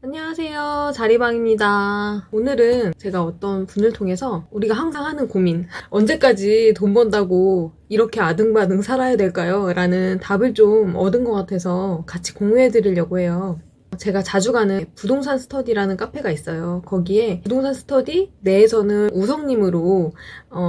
안녕하세요. 자리방입니다. 오늘은 제가 어떤 분을 통해서 우리가 항상 하는 고민, 언제까지 돈 번다고 이렇게 아등바등 살아야 될까요? 라는 답을 좀 얻은 것 같아서 같이 공유해 드리려고 해요. 제가 자주 가는 부동산 스터디라는 카페가 있어요. 거기에 부동산 스터디 내에서는 우성님으로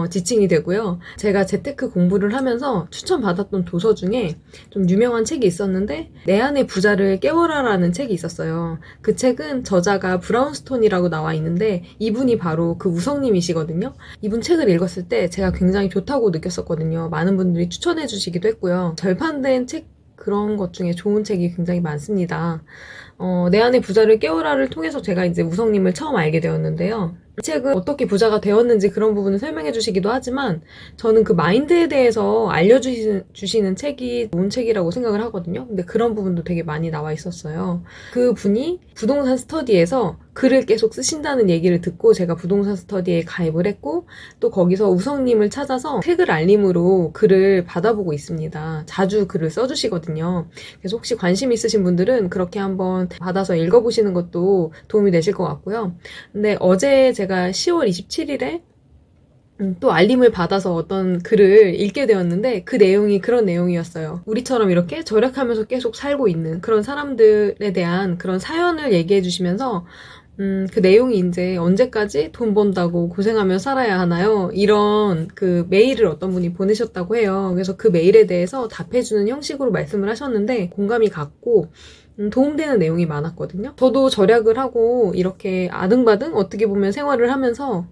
지칭이 되고요. 제가 재테크 공부를 하면서 추천받았던 도서 중에 좀 유명한 책이 있었는데 내 안의 부자를 깨워라라는 책이 있었어요. 그 책은 저자가 브라운스톤이라고 나와 있는데 이분이 바로 그 우성님이시거든요. 이분 책을 읽었을 때 제가 굉장히 좋다고 느꼈었거든요. 많은 분들이 추천해 주시기도 했고요. 절판된 책 그런 것 중에 좋은 책이 굉장히 많습니다. 내 안의 부자를 깨워라를 통해서 제가 이제 우성님을 처음 알게 되었는데요. 이 책은 어떻게 부자가 되었는지 그런 부분을 설명해 주시기도 하지만 저는 그 마인드에 대해서 알려주시는 책이 좋은 책이라고 생각을 하거든요. 근데 그런 부분도 되게 많이 나와 있었어요. 그 분이 부동산 스터디에서 글을 계속 쓰신다는 얘기를 듣고 제가 부동산 스터디에 가입을 했고 또 거기서 우성님을 찾아서 책을 알림으로 글을 받아보고 있습니다. 자주 글을 써주시거든요. 그래서 혹시 관심 있으신 분들은 그렇게 한번 받아서 읽어보시는 것도 도움이 되실 것 같고요. 근데 어제 제가 10월 27일에 또 알림을 받아서 어떤 글을 읽게 되었는데 그 내용이 그런 내용이었어요. 우리처럼 이렇게 절약하면서 계속 살고 있는 그런 사람들에 대한 그런 사연을 얘기해 주시면서 그 내용이 이제 언제까지 돈 번다고 고생하며 살아야 하나요? 이런 그 메일을 어떤 분이 보내셨다고 해요. 그래서 그 메일에 대해서 답해주는 형식으로 말씀을 하셨는데 공감이 갔고 도움되는 내용이 많았거든요. 저도 절약을 하고 이렇게 아등바등 어떻게 보면 생활을 하면서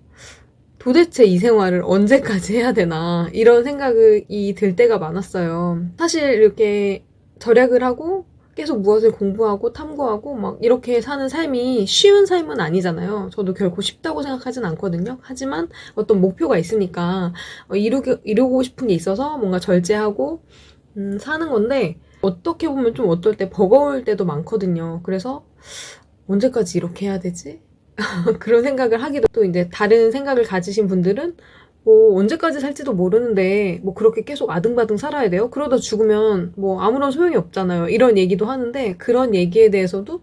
도대체 이 생활을 언제까지 해야 되나 이런 생각이 들 때가 많았어요. 사실 이렇게 절약을 하고 계속 무엇을 공부하고 탐구하고 막 이렇게 사는 삶이 쉬운 삶은 아니잖아요. 저도 결코 쉽다고 생각하진 않거든요. 하지만 어떤 목표가 있으니까 이루고 싶은 게 있어서 뭔가 절제하고 사는 건데 어떻게 보면 좀 어떨 때 버거울 때도 많거든요. 그래서 언제까지 이렇게 해야 되지? 그런 생각을 하기도 또 이제 다른 생각을 가지신 분들은 뭐 언제까지 살지도 모르는데 뭐 그렇게 계속 아등바등 살아야 돼요? 그러다 죽으면 뭐 아무런 소용이 없잖아요. 이런 얘기도 하는데 그런 얘기에 대해서도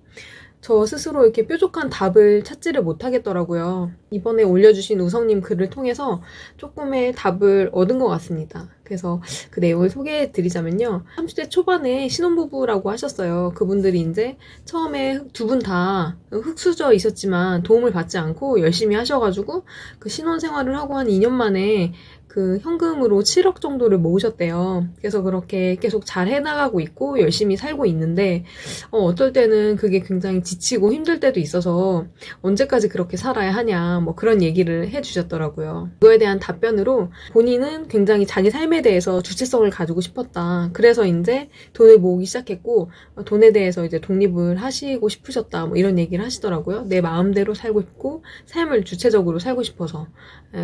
저 스스로 이렇게 뾰족한 답을 찾지를 못하겠더라고요. 이번에 올려주신 우성님 글을 통해서 조금의 답을 얻은 것 같습니다. 그래서 그 내용을 소개해 드리자면요. 30대 초반에 신혼부부라고 하셨어요. 그분들이 이제 처음에 두 분 다 흙수저 있었지만 도움을 받지 않고 열심히 하셔가지고 그 신혼생활을 하고 한 2년 만에 그 현금으로 7억 정도를 모으셨대요. 그래서 그렇게 계속 잘 해나가고 있고 열심히 살고 있는데 어떨 때는 그게 굉장히 지치고 힘들 때도 있어서 언제까지 그렇게 살아야 하냐 뭐 그런 얘기를 해주셨더라고요. 그거에 대한 답변으로 본인은 굉장히 자기 삶에 대해서 주체성을 가지고 싶었다. 그래서 이제 돈을 모으기 시작했고 돈에 대해서 이제 독립을 하시고 싶으셨다. 뭐 이런 얘기를 하시더라고요. 내 마음대로 살고 싶고 삶을 주체적으로 살고 싶어서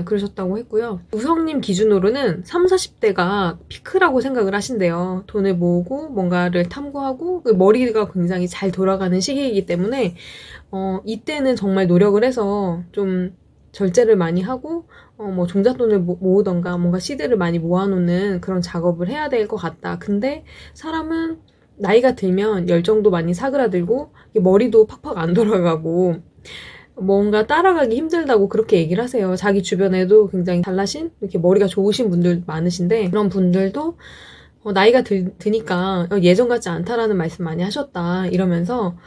그러셨다고 했고요. 우성님 기준으로는 30, 40대가 피크라고 생각을 하신대요. 돈을 모으고 뭔가를 탐구하고 머리가 굉장히 잘 돌아가는 시기이기 때문에 이때는 정말 노력을 해서 좀 절제를 많이 하고 뭐 종잣돈을 모으던가 뭔가 시드를 많이 모아놓는 그런 작업을 해야 될 것 같다. 근데 사람은 나이가 들면 열정도 많이 사그라들고 머리도 팍팍 안 돌아가고 뭔가 따라가기 힘들다고 그렇게 얘기를 하세요. 자기 주변에도 굉장히 잘나신 이렇게 머리가 좋으신 분들 많으신데 그런 분들도 나이가 드니까 예전 같지 않다라는 말씀 많이 하셨다 이러면서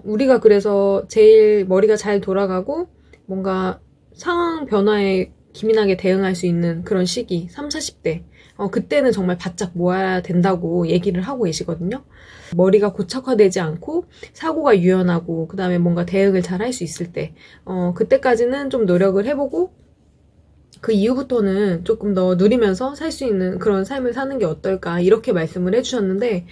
우리가 그래서 제일 머리가 잘 돌아가고 뭔가 상황 변화에 기민하게 대응할 수 있는 그런 시기 30, 40대 그때는 정말 바짝 모아야 된다고 얘기를 하고 계시거든요. 머리가 고착화되지 않고 사고가 유연하고 그 다음에 뭔가 대응을 잘 할 수 있을 때 그때까지는 좀 노력을 해보고 그 이후부터는 조금 더 누리면서 살 수 있는 그런 삶을 사는 게 어떨까 이렇게 말씀을 해주셨는데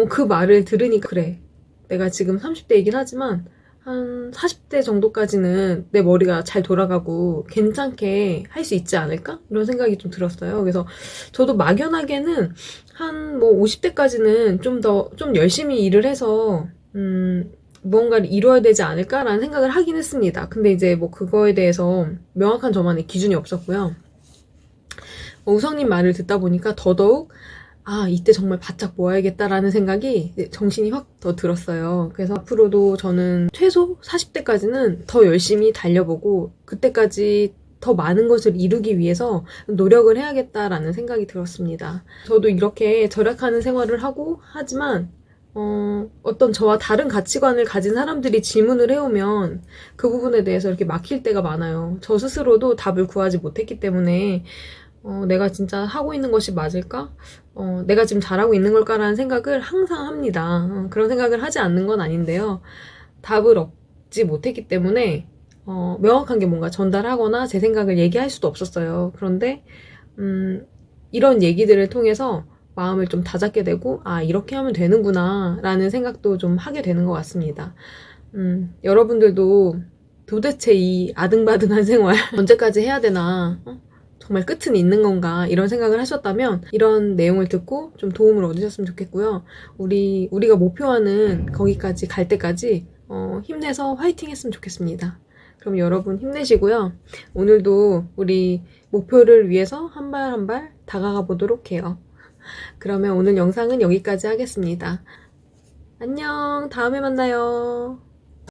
그 말을 들으니까 그래 내가 지금 30대이긴 하지만 한 40대 정도까지는 내 머리가 잘 돌아가고 괜찮게 할 수 있지 않을까? 이런 생각이 좀 들었어요. 그래서 저도 막연하게는 한 뭐 50대까지는 좀 열심히 일을 해서 무언가를 이루어야 되지 않을까라는 생각을 하긴 했습니다. 근데 이제 뭐 그거에 대해서 명확한 저만의 기준이 없었고요. 우성님 말을 듣다 보니까 더더욱 이때 정말 바짝 모아야겠다라는 생각이 정신이 확 더 들었어요. 그래서 앞으로도 저는 최소 40대까지는 더 열심히 달려보고 그때까지 더 많은 것을 이루기 위해서 노력을 해야겠다라는 생각이 들었습니다. 저도 이렇게 절약하는 생활을 하고 하지만 어떤 저와 다른 가치관을 가진 사람들이 질문을 해오면 그 부분에 대해서 이렇게 막힐 때가 많아요. 저 스스로도 답을 구하지 못했기 때문에 내가 진짜 하고 있는 것이 맞을까? 내가 지금 잘하고 있는 걸까라는 생각을 항상 합니다. 그런 생각을 하지 않는 건 아닌데요. 답을 얻지 못했기 때문에 명확한 게 뭔가 전달하거나 제 생각을 얘기할 수도 없었어요. 그런데 이런 얘기들을 통해서 마음을 좀 다잡게 되고 이렇게 하면 되는구나 라는 생각도 좀 하게 되는 것 같습니다. 여러분들도 도대체 이 아등바등한 생활 언제까지 해야 되나 정말 끝은 있는 건가 이런 생각을 하셨다면 이런 내용을 듣고 좀 도움을 얻으셨으면 좋겠고요. 우리가 목표하는 거기까지 갈 때까지 힘내서 화이팅 했으면 좋겠습니다. 그럼 여러분 힘내시고요. 오늘도 우리 목표를 위해서 한 발 한 발 다가가 보도록 해요. 그러면 오늘 영상은 여기까지 하겠습니다. 안녕, 다음에 만나요.